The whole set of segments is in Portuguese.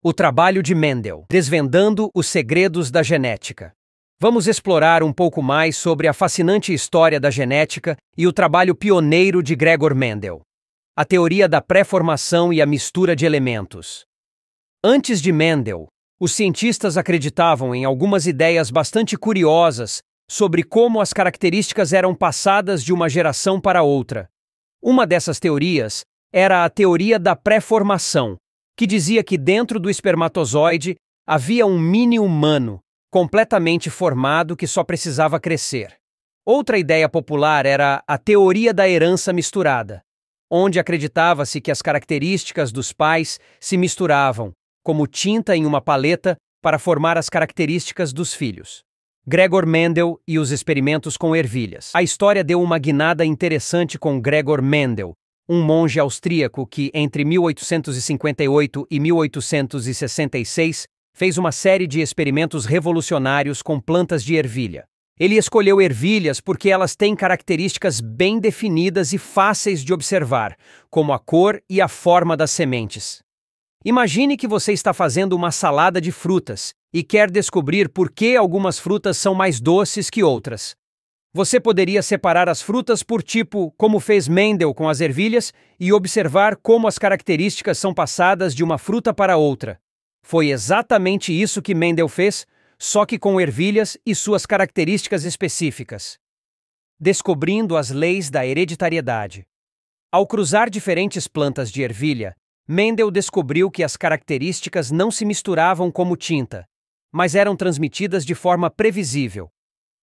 O trabalho de Mendel, desvendando os segredos da genética. Vamos explorar um pouco mais sobre a fascinante história da genética e o trabalho pioneiro de Gregor Mendel. A teoria da pré-formação e a mistura de elementos. Antes de Mendel, os cientistas acreditavam em algumas ideias bastante curiosas sobre como as características eram passadas de uma geração para outra. Uma dessas teorias era a teoria da pré-formação, que dizia que dentro do espermatozoide havia um mini humano, completamente formado que só precisava crescer. Outra ideia popular era a teoria da herança misturada, onde acreditava-se que as características dos pais se misturavam, como tinta em uma paleta, para formar as características dos filhos. Gregor Mendel e os experimentos com ervilhas. A história deu uma guinada interessante com Gregor Mendel, um monge austríaco que, entre 1858 e 1866, fez uma série de experimentos revolucionários com plantas de ervilha. Ele escolheu ervilhas porque elas têm características bem definidas e fáceis de observar, como a cor e a forma das sementes. Imagine que você está fazendo uma salada de frutas e quer descobrir por que algumas frutas são mais doces que outras. Você poderia separar as frutas por tipo, como fez Mendel com as ervilhas, e observar como as características são passadas de uma fruta para outra. Foi exatamente isso que Mendel fez, só que com ervilhas e suas características específicas. Descobrindo as leis da hereditariedade. Ao cruzar diferentes plantas de ervilha, Mendel descobriu que as características não se misturavam como tinta, mas eram transmitidas de forma previsível.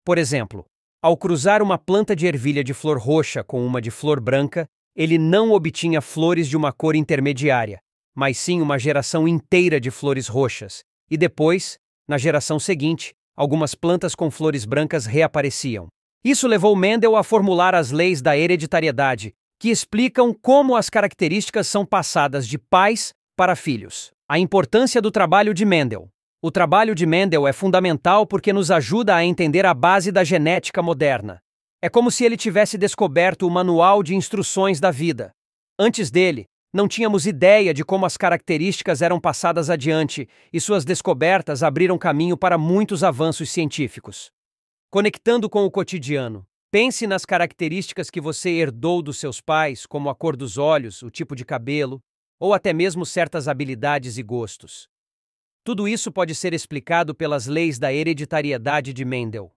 Por exemplo, ao cruzar uma planta de ervilha de flor roxa com uma de flor branca, ele não obtinha flores de uma cor intermediária, mas sim uma geração inteira de flores roxas, e depois, na geração seguinte, algumas plantas com flores brancas reapareciam. Isso levou Mendel a formular as leis da hereditariedade, que explicam como as características são passadas de pais para filhos. A importância do trabalho de Mendel. O trabalho de Mendel é fundamental porque nos ajuda a entender a base da genética moderna. É como se ele tivesse descoberto o manual de instruções da vida. Antes dele, não tínhamos ideia de como as características eram passadas adiante, e suas descobertas abriram caminho para muitos avanços científicos. Conectando com o cotidiano. Pense nas características que você herdou dos seus pais, como a cor dos olhos, o tipo de cabelo, ou até mesmo certas habilidades e gostos. Tudo isso pode ser explicado pelas leis da hereditariedade de Mendel.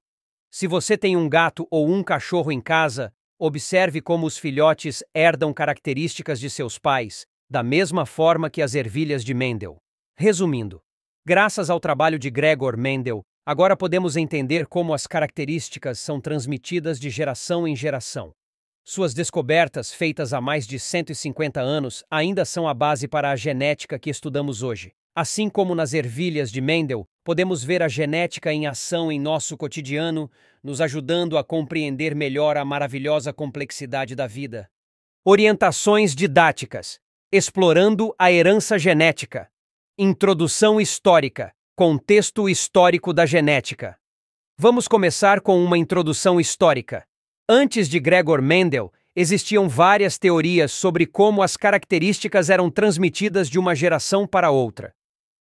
Se você tem um gato ou um cachorro em casa, observe como os filhotes herdam características de seus pais, da mesma forma que as ervilhas de Mendel. Resumindo, graças ao trabalho de Gregor Mendel, agora podemos entender como as características são transmitidas de geração em geração. Suas descobertas, feitas há mais de 150 anos, ainda são a base para a genética que estudamos hoje. Assim como nas ervilhas de Mendel, podemos ver a genética em ação em nosso cotidiano, nos ajudando a compreender melhor a maravilhosa complexidade da vida. Orientações didáticas. Explorando a herança genética. Introdução histórica. Contexto histórico da genética. Vamos começar com uma introdução histórica. Antes de Gregor Mendel, existiam várias teorias sobre como as características eram transmitidas de uma geração para outra.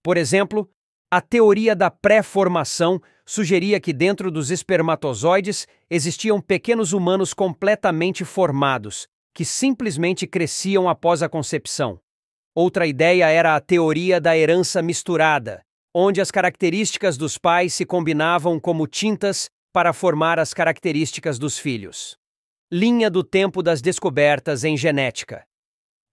Por exemplo, a teoria da pré-formação sugeria que dentro dos espermatozoides existiam pequenos humanos completamente formados, que simplesmente cresciam após a concepção. Outra ideia era a teoria da herança misturada, onde as características dos pais se combinavam como tintas para formar as características dos filhos. Linha do tempo das descobertas em genética.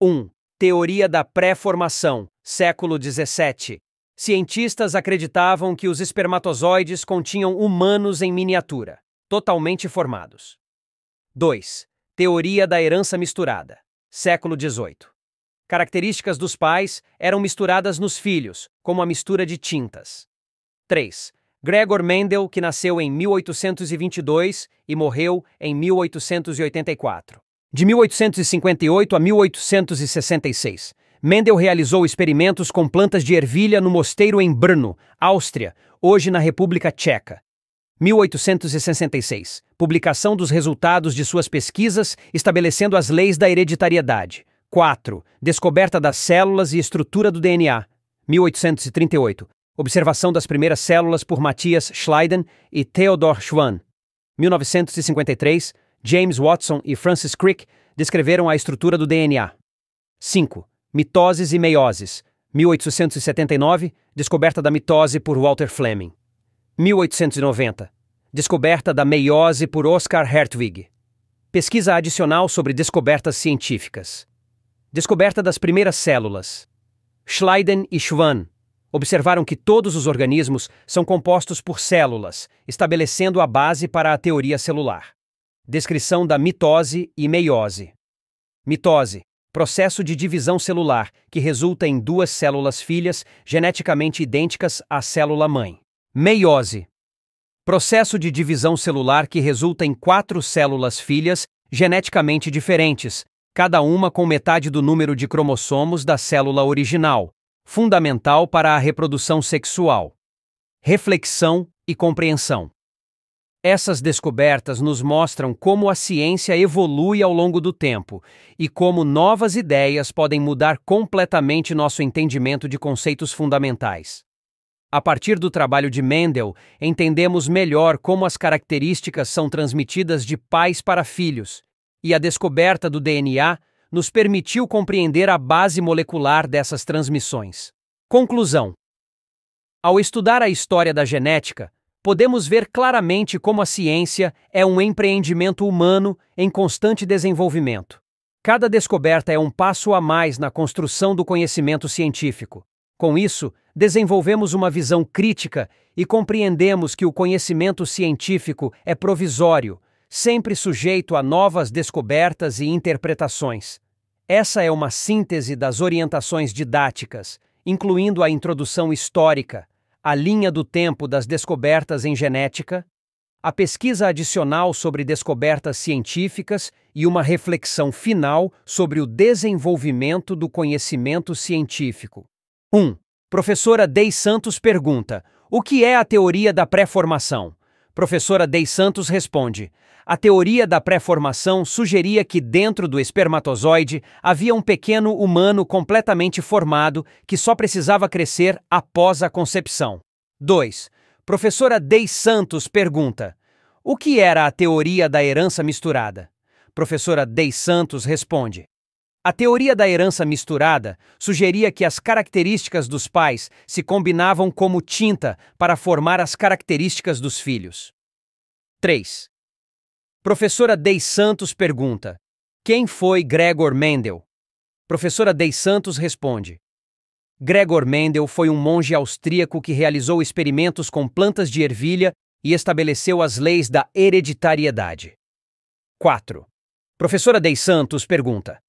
1. Teoria da pré-formação, século XVII. Cientistas acreditavam que os espermatozoides continham humanos em miniatura, totalmente formados. 2. Teoria da herança misturada, século XVIII. Características dos pais eram misturadas nos filhos, como a mistura de tintas. 3. Gregor Mendel, que nasceu em 1822 e morreu em 1884. De 1858 a 1866, Mendel realizou experimentos com plantas de ervilha no mosteiro em Brno, Áustria, hoje na República Tcheca. 1866. Publicação dos resultados de suas pesquisas estabelecendo as leis da hereditariedade. 4. Descoberta das células e estrutura do DNA. 1838. Observação das primeiras células por Matthias Schleiden e Theodor Schwann. 1953. James Watson e Francis Crick descreveram a estrutura do DNA. 5. Mitoses e meioses. 1879. Descoberta da mitose por Walter Fleming. 1890. Descoberta da meiose por Oscar Hertwig. Pesquisa adicional sobre descobertas científicas. Descoberta das primeiras células. Schleiden e Schwann observaram que todos os organismos são compostos por células, estabelecendo a base para a teoria celular. Descrição da mitose e meiose. Mitose, processo de divisão celular que resulta em duas células filhas geneticamente idênticas à célula-mãe. Meiose, processo de divisão celular que resulta em 4 células filhas geneticamente diferentes, cada uma com metade do número de cromossomos da célula original, fundamental para a reprodução sexual. Reflexão e compreensão. Essas descobertas nos mostram como a ciência evolui ao longo do tempo e como novas ideias podem mudar completamente nosso entendimento de conceitos fundamentais. A partir do trabalho de Mendel, entendemos melhor como as características são transmitidas de pais para filhos, e a descoberta do DNA nos permitiu compreender a base molecular dessas transmissões. Conclusão: ao estudar a história da genética, podemos ver claramente como a ciência é um empreendimento humano em constante desenvolvimento. Cada descoberta é um passo a mais na construção do conhecimento científico. Com isso, desenvolvemos uma visão crítica e compreendemos que o conhecimento científico é provisório, sempre sujeito a novas descobertas e interpretações. Essa é uma síntese das orientações didáticas, incluindo a introdução histórica, a linha do tempo das descobertas em genética, a pesquisa adicional sobre descobertas científicas e uma reflexão final sobre o desenvolvimento do conhecimento científico. 1. Professora Dey Santos pergunta: o que é a teoria da pré-formação? Professora Dey Santos responde: a teoria da pré-formação sugeria que dentro do espermatozoide havia um pequeno humano completamente formado que só precisava crescer após a concepção. 2. Professora Dey Santos pergunta: o que era a teoria da herança misturada? Professora Dey Santos responde: a teoria da herança misturada sugeria que as características dos pais se combinavam como tinta para formar as características dos filhos. 3. Professora Dey Santos pergunta: quem foi Gregor Mendel? Professora Dey Santos responde: Gregor Mendel foi um monge austríaco que realizou experimentos com plantas de ervilha e estabeleceu as leis da hereditariedade. 4. Professora Dey Santos pergunta: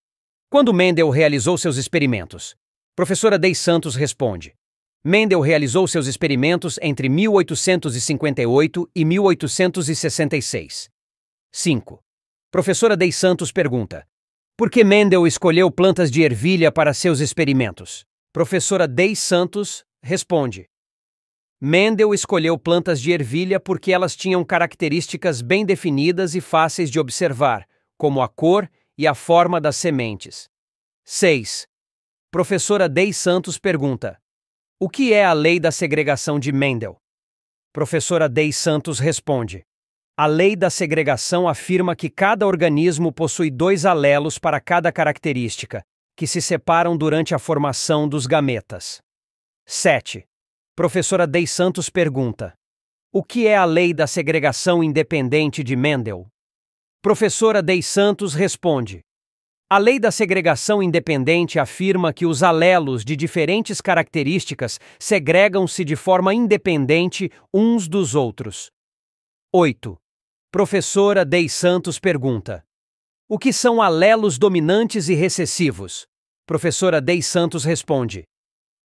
quando Mendel realizou seus experimentos? Professora Dey Santos responde: Mendel realizou seus experimentos entre 1858 e 1866. 5. Professora Dey Santos pergunta: por que Mendel escolheu plantas de ervilha para seus experimentos? Professora Dey Santos responde: Mendel escolheu plantas de ervilha porque elas tinham características bem definidas e fáceis de observar, como a cor e a forma das sementes. 6. Professora Dey Santos pergunta: o que é a lei da segregação de Mendel? Professora Dey Santos responde: a lei da segregação afirma que cada organismo possui 2 alelos para cada característica, que se separam durante a formação dos gametas. 7. Professora Dey Santos pergunta: o que é a lei da segregação independente de Mendel? Professora Dey Santos responde: a lei da segregação independente afirma que os alelos de diferentes características segregam-se de forma independente uns dos outros. 8. Professora Dey Santos pergunta: o que são alelos dominantes e recessivos? Professora Dey Santos responde: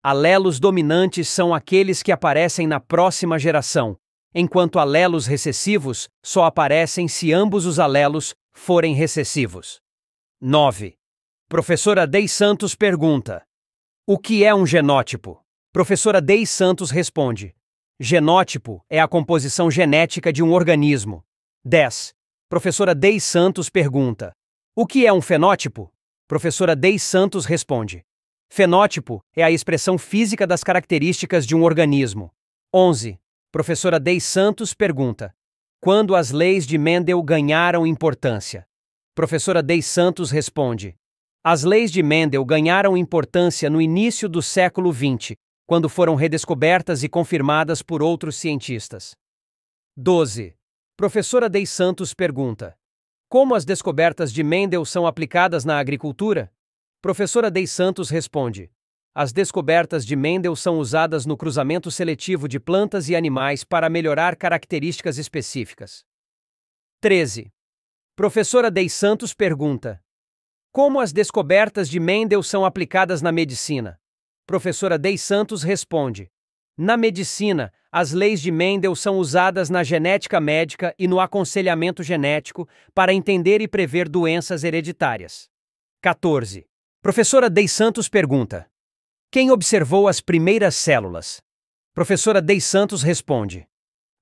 alelos dominantes são aqueles que aparecem na próxima geração, enquanto alelos recessivos só aparecem se ambos os alelos forem recessivos. 9. Professora Dey Santos pergunta: o que é um genótipo? Professora Dey Santos responde: genótipo é a composição genética de um organismo. 10. Professora Dey Santos pergunta: o que é um fenótipo? Professora Dey Santos responde: Fenótipo é a expressão física das características de um organismo. 11. Professora Dei Santos pergunta: quando as leis de Mendel ganharam importância? Professora Dei Santos responde: as leis de Mendel ganharam importância no início do século XX, quando foram redescobertas e confirmadas por outros cientistas. 12. Professora Dei Santos pergunta: como as descobertas de Mendel são aplicadas na agricultura? Professora Dei Santos responde: as descobertas de Mendel são usadas no cruzamento seletivo de plantas e animais para melhorar características específicas. 13. Professora Dei Santos pergunta: como as descobertas de Mendel são aplicadas na medicina? Professora Dei Santos responde: na medicina, as leis de Mendel são usadas na genética médica e no aconselhamento genético para entender e prever doenças hereditárias. 14. Professora Dei Santos pergunta: quem observou as primeiras células? Professora Dei Santos responde: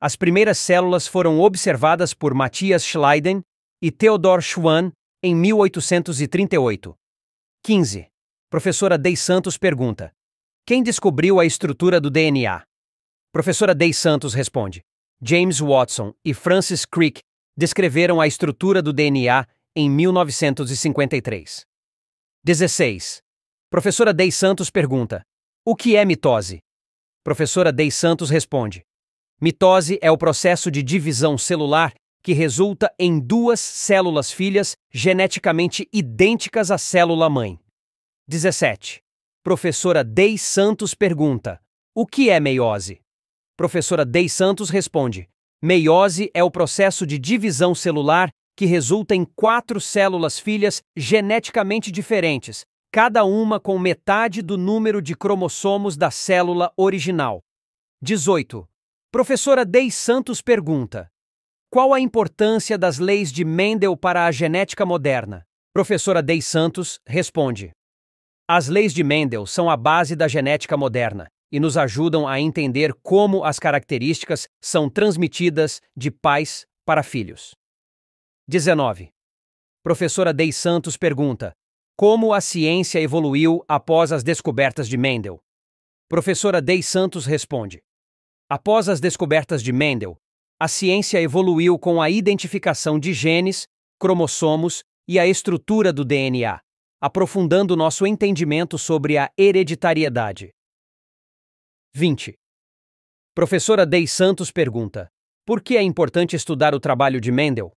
as primeiras células foram observadas por Matthias Schleiden e Theodor Schwann em 1838. 15. Professora Dei Santos pergunta: quem descobriu a estrutura do DNA? Professora Dei Santos responde: James Watson e Francis Crick descreveram a estrutura do DNA em 1953. 16. Professora Dei Santos pergunta: o que é mitose? Professora Dei Santos responde: mitose é o processo de divisão celular que resulta em duas células filhas geneticamente idênticas à célula-mãe. 17. Professora Dei Santos pergunta: o que é meiose? Professora Dei Santos responde: meiose é o processo de divisão celular que resulta em 4 células filhas geneticamente diferentes, cada uma com metade do número de cromossomos da célula original. 18. Professora Dei Santos pergunta: qual a importância das leis de Mendel para a genética moderna? Professora Dei Santos responde: as leis de Mendel são a base da genética moderna e nos ajudam a entender como as características são transmitidas de pais para filhos. 19. Professora Dei Santos pergunta: como a ciência evoluiu após as descobertas de Mendel? Professora Dei Santos responde: após as descobertas de Mendel, a ciência evoluiu com a identificação de genes, cromossomos e a estrutura do DNA, aprofundando nosso entendimento sobre a hereditariedade. 20. Professora Dei Santos pergunta: por que é importante estudar o trabalho de Mendel?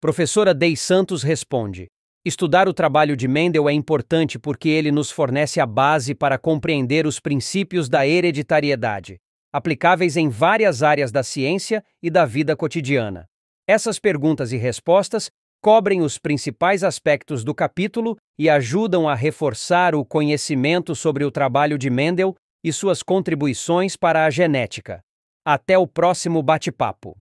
Professora Dei Santos responde: estudar o trabalho de Mendel é importante porque ele nos fornece a base para compreender os princípios da hereditariedade, aplicáveis em várias áreas da ciência e da vida cotidiana. Essas perguntas e respostas cobrem os principais aspectos do capítulo e ajudam a reforçar o conhecimento sobre o trabalho de Mendel e suas contribuições para a genética. Até o próximo bate-papo.